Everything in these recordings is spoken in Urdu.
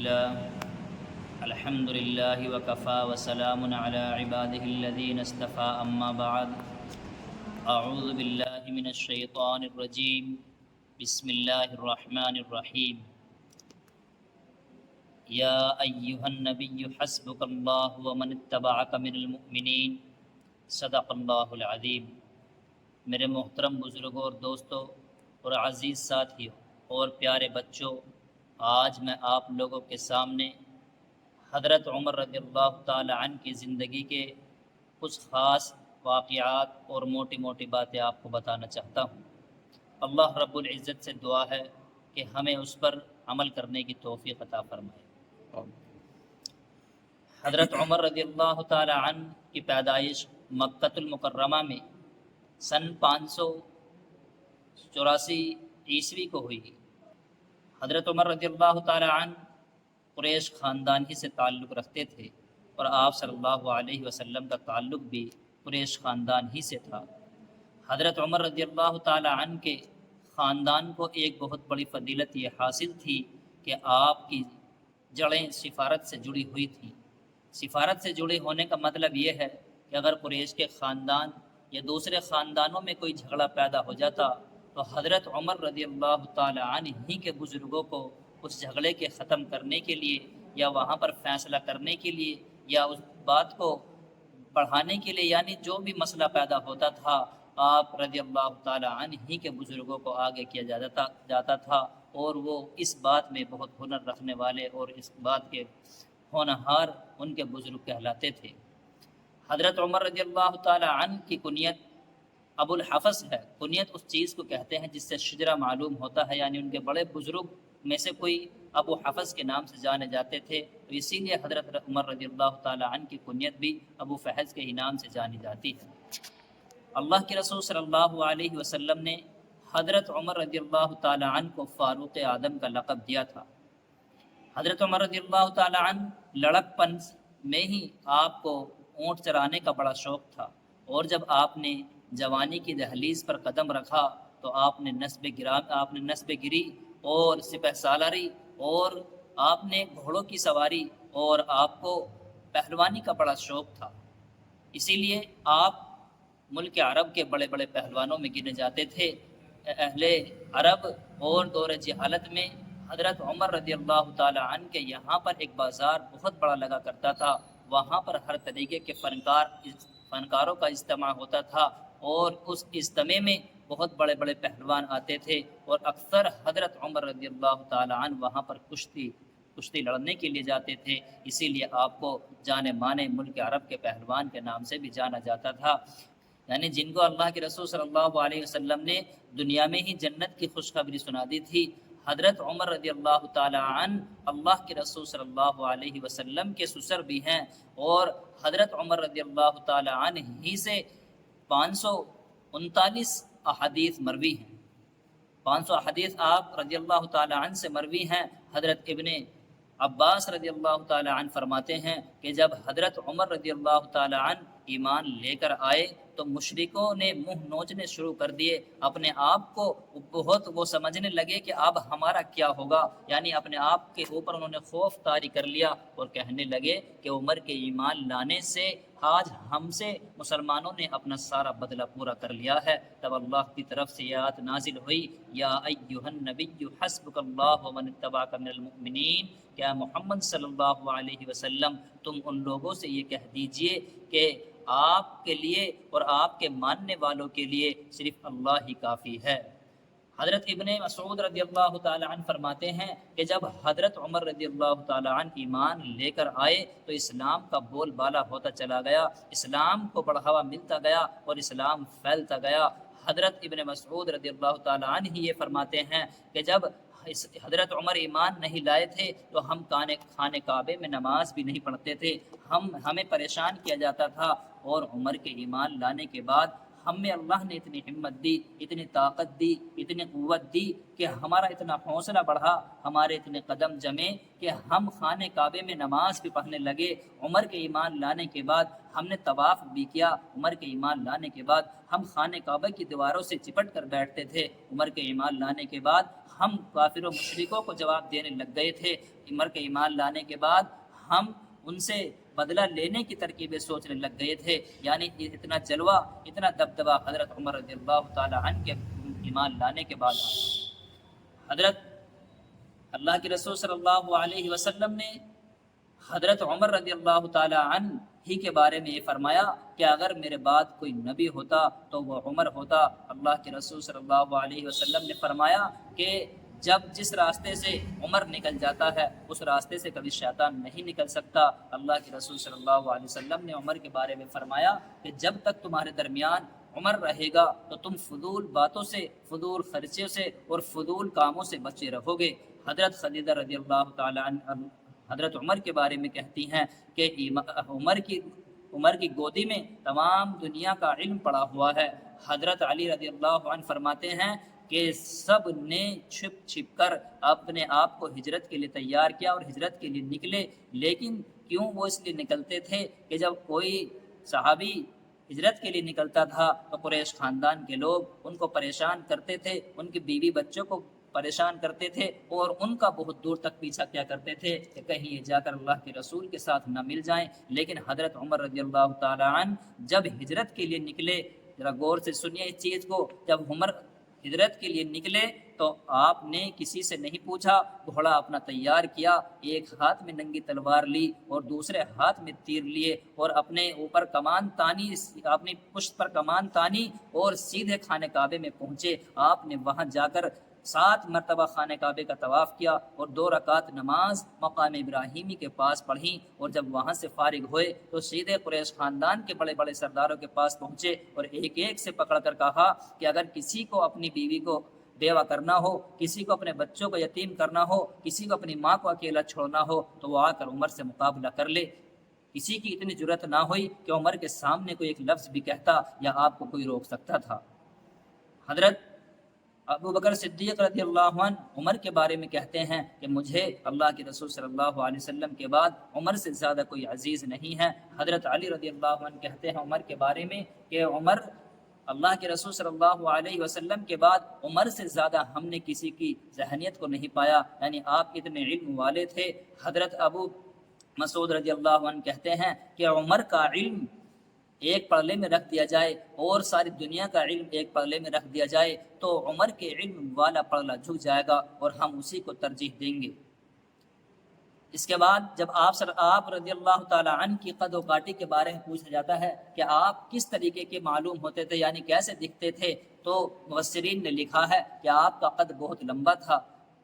لله الحمد لله وكفى وسلام على عباده الذين اصطفى أما بعد أعوذ بالله من الشيطان الرجيم بسم الله الرحمن الرحيم يا أيها النبي حسبك الله ومن اتبعك من المؤمنين صدق اللہ العظیم۔ میرے محترم بزرگوں اور دوستوں اور عزیز ساتھیوں اور پیارے بچوں، آج میں آپ لوگوں کے سامنے حضرت عمر رضی اللہ تعالی عنہ کی زندگی کے کچھ خاص واقعات اور موٹی موٹی باتیں آپ کو بتانا چاہتا ہوں۔ اللہ رب العزت سے دعا ہے کہ ہمیں اس پر عمل کرنے کی توفیق عطا فرمائے۔ حضرت عمر رضی اللہ تعالی عنہ کی پیدائش مکۃ المکرمہ میں سن 584 عیسوی کو ہوئی۔ حضرت عمر رضی اللہ تعالی عنہ قریش خاندان ہی سے تعلق رکھتے تھے اور آپ صلی اللہ علیہ وسلم کا تعلق بھی قریش خاندان ہی سے تھا۔ حضرت عمر رضی اللہ تعالی عنہ کے خاندان کو ایک بہت بڑی فضیلت یہ حاصل تھی کہ آپ کی جڑیں سفارت سے جڑی ہوئی تھیں۔ سفارت سے جڑے ہونے کا مطلب یہ ہے کہ اگر قریش کے خاندان یا دوسرے خاندانوں میں کوئی جھگڑا پیدا ہو جاتا تو حضرت عمر رضی اللہ تعالی عنہ ہی کے بزرگوں کو اس جھگڑے کے ختم کرنے کے لیے یا وہاں پر فیصلہ کرنے کے لیے یا اس بات کو بڑھانے کے لیے، یعنی جو بھی مسئلہ پیدا ہوتا تھا آپ رضی اللہ تعالی عنہ ہی کے بزرگوں کو آگے کیا جاتا تھا، اور وہ اس بات میں بہت ہنر رکھنے والے اور اس بات کے ہونہار ان کے بزرگ کہلاتے تھے۔ حضرت عمر رضی اللہ تعالی عنہ کی کنیت ابو الحفظ ہے۔ کنیت اس چیز کو کہتے ہیں جس سے شجرہ معلوم ہوتا ہے، یعنی ان کے بڑے بزرگ میں سے کوئی ابو حفظ کے نام سے جانے جاتے تھے، تو اسی لیے حضرت عمر رضی اللہ تعالی عنہ کی کنیت بھی ابو فحظ کے ہی نام سے جانی جاتی ہے۔ اللہ کے رسول صلی اللہ علیہ وسلم نے حضرت عمر رضی اللہ تعالی عنہ کو فاروق اعظم کا لقب دیا تھا۔ حضرت عمر رضی اللہ تعالی عنہ لڑک پن میں ہی آپ کو اونٹ چرانے کا بڑا شوق تھا، اور جب آپ نے جوانی کی دہلیز پر قدم رکھا تو آپ نے نسب گری اور سپہ سالاری، اور آپ نے گھوڑوں کی سواری، اور آپ کو پہلوانی کا بڑا شوق تھا۔ اسی لیے آپ ملک عرب کے بڑے بڑے پہلوانوں میں گنے جاتے تھے۔ اہل عرب اور دور جہالت میں حضرت عمر رضی اللہ تعالی عنہ کے یہاں پر ایک بازار بہت بڑا لگا کرتا تھا، وہاں پر ہر طریقے کے فنکاروں کا اجتماع ہوتا تھا، اور اس اجتماع میں بہت بڑے بڑے پہلوان آتے تھے، اور اکثر حضرت عمر رضی اللہ تعالی عنہ وہاں پر کشتی لڑنے کے لیے جاتے تھے۔ اسی لیے آپ کو جانے مانے ملک عرب کے پہلوان کے نام سے بھی جانا جاتا تھا، یعنی جن کو اللہ کے رسول صلی اللہ علیہ وسلم نے دنیا میں ہی جنت کی خوشخبری سنا دی تھی۔ حضرت عمر رضی اللہ تعالی عنہ اللہ کے رسول صلی اللہ علیہ وسلم کے سسر بھی ہیں، اور حضرت عمر رضی اللہ تعالی عنہ ہی سے 539 احادیث مروی ہیں۔ 500 احادیث آپ رضی اللہ تعالی عنہ سے مروی ہیں۔ حضرت ابن عباس رضی اللہ تعالی عنہ فرماتے ہیں کہ جب حضرت عمر رضی اللہ تعالی عنہ ایمان لے کر آئے تو مشرکوں نے منہ نوچنے شروع کر دیے، اپنے آپ کو بہت وہ سمجھنے لگے کہ اب ہمارا کیا ہوگا، یعنی اپنے آپ کے اوپر انہوں نے خوف طاری کر لیا اور کہنے لگے کہ عمر کے ایمان لانے سے آج ہم سے مسلمانوں نے اپنا سارا بدلہ پورا کر لیا ہے۔ تب اللہ کی طرف سے یہ آیت نازل ہوئی، یا ایھا النبی حسبک اللہ ومن اتبعک من المؤمنین، کیا محمد صلی اللہ علیہ وسلم تم ان لوگوں سے یہ کہہ دیجئے کہ آپ کے لیے اور آپ کے ماننے والوں کے لیے صرف اللہ ہی کافی ہے۔ حضرت ابن مسعود رضی اللہ تعالی عنہ فرماتے ہیں کہ جب حضرت عمر رضی اللہ تعالی عنہ ایمان لے کر آئے تو اسلام کا بول بالا ہوتا چلا گیا، اسلام کو بڑھاوا ملتا گیا اور اسلام پھیلتا گیا۔ حضرت ابن مسعود رضی اللہ تعالی عنہ ہی یہ فرماتے ہیں کہ جب حضرت عمر ایمان نہیں لائے تھے تو ہم خانے کعبے میں نماز بھی نہیں پڑھتے تھے، ہمیں پریشان کیا جاتا تھا، اور عمر کے ایمان لانے کے بعد ہم میں اللہ نے اتنی ہمت دی، اتنی طاقت دی، اتنی قوت دی کہ ہمارا اتنا حوصلہ بڑھا، ہمارے اتنے قدم جمے کہ ہم خانے کعبے میں نماز بھی پڑھنے لگے۔ عمر کے ایمان لانے کے بعد ہم نے طواف بھی کیا، عمر کے ایمان لانے کے بعد ہم خانے کعبہ کی دیواروں سے چپٹ کر بیٹھتے تھے، عمر کے ایمان لانے کے بعد ہم کافر و مشرکوں کو جواب دینے لگ گئے تھے۔ عمر کے ایمان لانے کے بعد ہم ان سے بدلہ لینے کی ترکیبیں سوچنے لگ گئے تھے، یعنی اتنا جلوہ، اتنا دبدبہ حضرت عمر رضی اللہ تعالی عنہ کے ایمان لانے کے بعد۔ حضرت اللہ کے رسول صلی اللہ علیہ وسلم نے حضرت عمر رضی اللہ تعالی عنہ ہی کے بارے میں یہ فرمایا کہ اگر میرے بعد کوئی نبی ہوتا تو وہ عمر ہوتا۔ اللہ کے رسول صلی اللہ علیہ وسلم نے فرمایا کہ جس راستے سے عمر نکل جاتا ہے اس راستے سے کبھی شیطان نہیں نکل سکتا۔ اللہ کے رسول صلی اللہ علیہ وسلم نے عمر کے بارے میں فرمایا کہ جب تک تمہارے درمیان عمر رہے گا تو تم فضول باتوں سے، فضول خرچے سے اور فضول کاموں سے بچے رہو گے۔ حضرت خدیجہ رضی اللہ تعالی عنہ حضرت عمر کے بارے میں کہتی ہیں کہ عمر کی گودی میں تمام دنیا کا علم پڑا ہوا ہے۔ حضرت علی رضی اللہ عنہ فرماتے ہیں کہ سب نے چھپ چھپ کر اپنے آپ کو ہجرت کے لیے تیار کیا اور ہجرت کے لیے نکلے، لیکن کیوں وہ اس لیے نکلتے تھے کہ جب کوئی صحابی ہجرت کے لیے نکلتا تھا تو قریش خاندان کے لوگ ان کو پریشان کرتے تھے، ان کے بیوی بچوں کو پریشان کرتے تھے اور ان کا بہت دور تک پیچھا کیا کرتے تھے کہ کہیں یہ جا کر اللہ کے رسول کے ساتھ نہ مل جائیں۔ لیکن حضرت عمر رضی اللہ تعالی عنہ جب ہجرت کے لیے نکلے، ذرا غور سے سنیے اس چیز کو، جب عمر ہجرت کے لیے نکلے تو آپ نے کسی سے نہیں پوچھا، گھوڑا اپنا تیار کیا، ایک ہاتھ میں ننگی تلوار لی اور دوسرے ہاتھ میں تیر لیے اور اپنے اوپر کمان تانی، اپنی پشت پر کمان تانی اور سیدھے خانہ کعبے میں پہنچے۔ آپ نے وہاں جا کر 7 مرتبہ خانہ کعبے کا طواف کیا اور 2 رکعت نماز مقام ابراہیمی کے پاس پڑھی، اور جب وہاں سے فارغ ہوئے تو سیدھے قریش خاندان کے بڑے بڑے سرداروں کے پاس پہنچے اور ایک ایک سے پکڑ کر کہا کہ اگر کسی کو اپنی بیوی کو بیوہ کرنا ہو، کسی کو اپنے بچوں کو یتیم کرنا ہو، کسی کو اپنی ماں کو اکیلا چھوڑنا ہو تو وہ آ کر عمر سے مقابلہ کر لے۔ کسی کی اتنی جرأت نہ ہوئی کہ عمر کے سامنے کوئی ایک لفظ بھی کہتا یا آپ کو کوئی روک سکتا تھا۔ حضرت ابو بکر صدیق رضی اللہ عنہ عمر کے بارے میں کہتے ہیں کہ مجھے اللہ کے رسول صلی اللہ علیہ وسلم کے بعد عمر سے زیادہ کوئی عزیز نہیں ہے۔ حضرت علی رضی اللہ عنہ کہتے ہیں عمر کے بارے میں کہ عمر، اللہ کے رسول صلی اللہ علیہ وسلم کے بعد عمر سے زیادہ ہم نے کسی کی ذہنیت کو نہیں پایا، یعنی آپ اتنے علم والے تھے۔ حضرت ابو مسعود رضی اللہ عنہ کہتے ہیں کہ عمر کا علم ایک پلڑے میں رکھ دیا جائے اور ساری دنیا کا علم ایک پلڑے میں رکھ دیا جائے تو عمر کے علم والا پلڑا جھک جائے گا اور ہم اسی کو ترجیح دیں گے۔ اس کے بعد جب آپ رضی اللہ تعالی عنہ کی قد و کاٹی کے بارے میں پوچھا جاتا ہے کہ آپ کس طریقے کے معلوم ہوتے تھے، یعنی کیسے دکھتے تھے، تو مفسرین نے لکھا ہے کہ آپ کا قد بہت لمبا تھا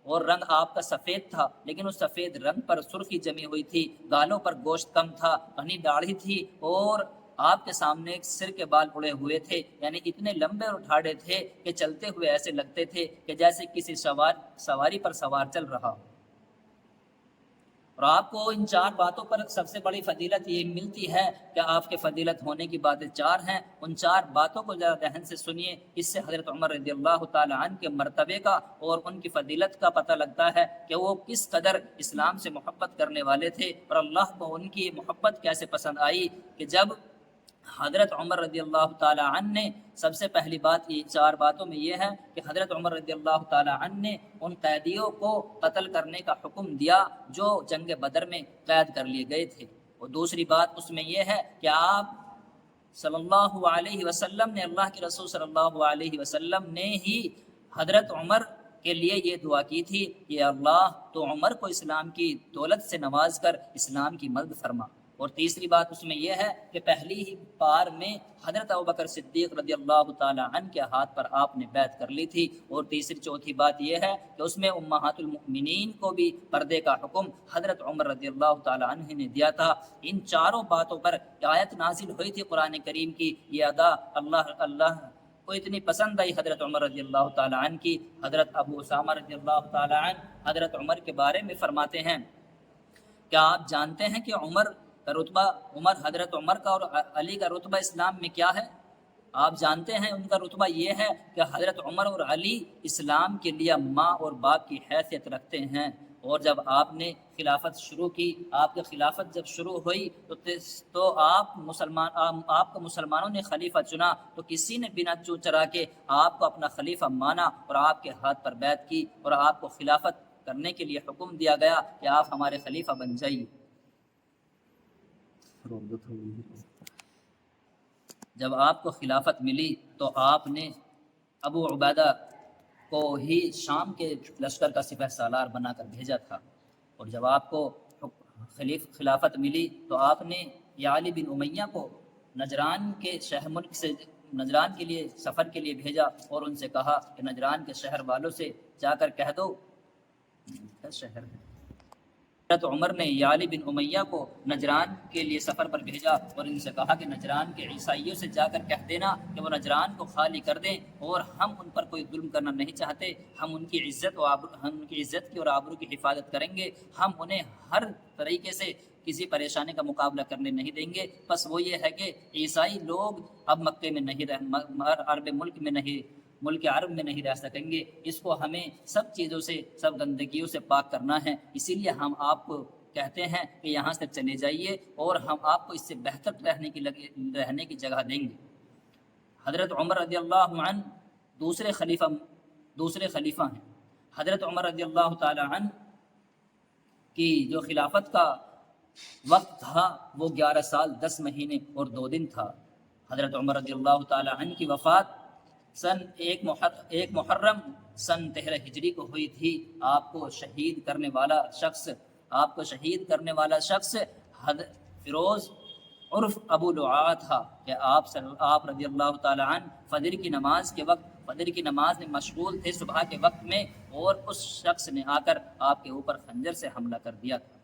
اور رنگ آپ کا سفید تھا، لیکن اس سفید رنگ پر سرخی جمی ہوئی تھی، گالوں پر گوشت کم تھا، گھنی داڑھی تھی اور آپ کے سامنے ایک سر کے بال اڑے ہوئے تھے، یعنی اتنے لمبے اور ٹھاڑے تھے کہ چلتے ہوئے ایسے لگتے تھے کہ جیسے کسی سواری پر سوار چل رہا ہو۔ اور آپ کو ان 4 باتوں پر سب سے بڑی فضیلت یہ ملتی ہے کہ آپ کے فضیلت ہونے کی باتیں 4 ہیں، ان 4 باتوں کو ذرا ذہن سے سنیے، اس سے حضرت عمر رضی اللہ تعالی عنہ کے مرتبے کا اور ان کی فضیلت کا پتہ لگتا ہے کہ وہ کس قدر اسلام سے محبت کرنے والے تھے اور اللہ کو ان کی محبت کیسے پسند آئی کہ جب حضرت عمر رضی اللہ تعالی عنہ نے سب سے پہلی بات یہ 4 باتوں میں یہ ہے کہ حضرت عمر رضی اللہ تعالی عنہ نے ان قیدیوں کو قتل کرنے کا حکم دیا جو جنگ بدر میں قید کر لیے گئے تھے، اور دوسری بات اس میں یہ ہے کہ آپ صلی اللہ علیہ وسلم نے، اللہ کے رسول صلی اللہ علیہ وسلم نے ہی حضرت عمر کے لیے یہ دعا کی تھی کہ اللہ تو عمر کو اسلام کی دولت سے نواز کر اسلام کی مدد فرما۔ اور تیسری بات اس میں یہ ہے کہ پہلی ہی بار میں حضرت ابوبکر صدیق رضی اللہ تعالی عنہ کے ہاتھ پر آپ نے بیعت کر لی تھی، اور چوتھی بات یہ ہے کہ اس میں امہات المؤمنین کو بھی پردے کا حکم حضرت عمر رضی اللہ تعالی عنہ نے دیا تھا۔ ان 4 باتوں پر آیت نازل ہوئی تھی قرآن کریم کی، یہ ادا اللہ کو اتنی پسند آئی حضرت عمر رضی اللہ تعالی عنہ کی۔ حضرت ابو اسامہ رضی اللہ تعالی عنہ حضرت عمر کے بارے میں فرماتے ہیں، کیا آپ جانتے ہیں کہ عمر کا رتبہ، حضرت عمر کا اور علی کا رتبہ اسلام میں کیا ہے؟ آپ جانتے ہیں ان کا رتبہ یہ ہے کہ حضرت عمر اور علی اسلام کے لیے ماں اور باپ کی حیثیت رکھتے ہیں، اور جب آپ نے خلافت شروع کی، آپ کی خلافت جب شروع ہوئی تو آپ کو مسلمانوں نے خلیفہ چنا، تو کسی نے بنا چو چرا کے آپ کو اپنا خلیفہ مانا اور آپ کے ہاتھ پر بیعت کی اور آپ کو خلافت کرنے کے لیے حکم دیا گیا کہ آپ ہمارے خلیفہ بن جائیے۔ جب آپ کو خلافت ملی تو آپ نے ابو عبیدہ کو ہی شام کے لشکر کا سپہ سالار بنا کر بھیجا تھا، اور جب آپ کو خلافت ملی تو آپ نے یعلی بن امیہ کو نجران کے شہر ملک سے نجران کے لیے سفر کے لیے بھیجا اور ان سے کہا کہ نجران کے شہر والوں سے جا کر کہہ دو، شہر ہے، حضرت عمر نے یعلی بن امیہ کو نجران کے لیے سفر پر بھیجا اور ان سے کہا کہ نجران کے عیسائیوں سے جا کر کہہ دینا کہ وہ نجران کو خالی کر دیں، اور ہم ان پر کوئی ظلم کرنا نہیں چاہتے، ہم ان کی عزت کی اور آبرو کی حفاظت کریں گے، ہم انہیں ہر طریقے سے کسی پریشانی کا مقابلہ کرنے نہیں دیں گے، بس وہ یہ ہے کہ عیسائی لوگ اب مکے میں نہیں ملک عرب میں نہیں رہ سکیں گے، اس کو ہمیں سب چیزوں سے، سب گندگیوں سے پاک کرنا ہے، اسی لیے ہم آپ کو کہتے ہیں کہ یہاں سے چلے جائیے اور ہم آپ کو اس سے بہتر رہنے کی جگہ دیں گے۔ حضرت عمر رضی اللہ عنہ دوسرے خلیفہ ہیں۔ حضرت عمر رضی اللہ تعالی عنہ کی جو خلافت کا وقت تھا وہ 11 سال 10 مہینے اور 2 دن تھا۔ حضرت عمر رضی اللہ تعالی عنہ کی وفات سن ایک محرم سن 13 ہجری کو ہوئی تھی۔ آپ کو شہید کرنے والا شخص فیروز عرف ابو لعاء تھا کہ آپ رضی اللہ تعالی عنہ فجر کی نماز میں مشغول تھے صبح کے وقت میں، اور اس شخص نے آ کر آپ کے اوپر خنجر سے حملہ کر دیا تھا۔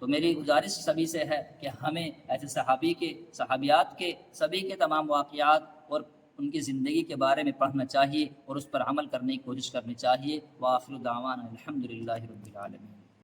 تو میری گزارش سبھی سے ہے کہ ہمیں ایسے صحابیات کے سبھی کے تمام واقعات اور ان کی زندگی کے بارے میں پڑھنا چاہیے اور اس پر عمل کرنے کی کوشش کرنی چاہیے۔ وآخر دعوانا الحمدللہ رب العالمین۔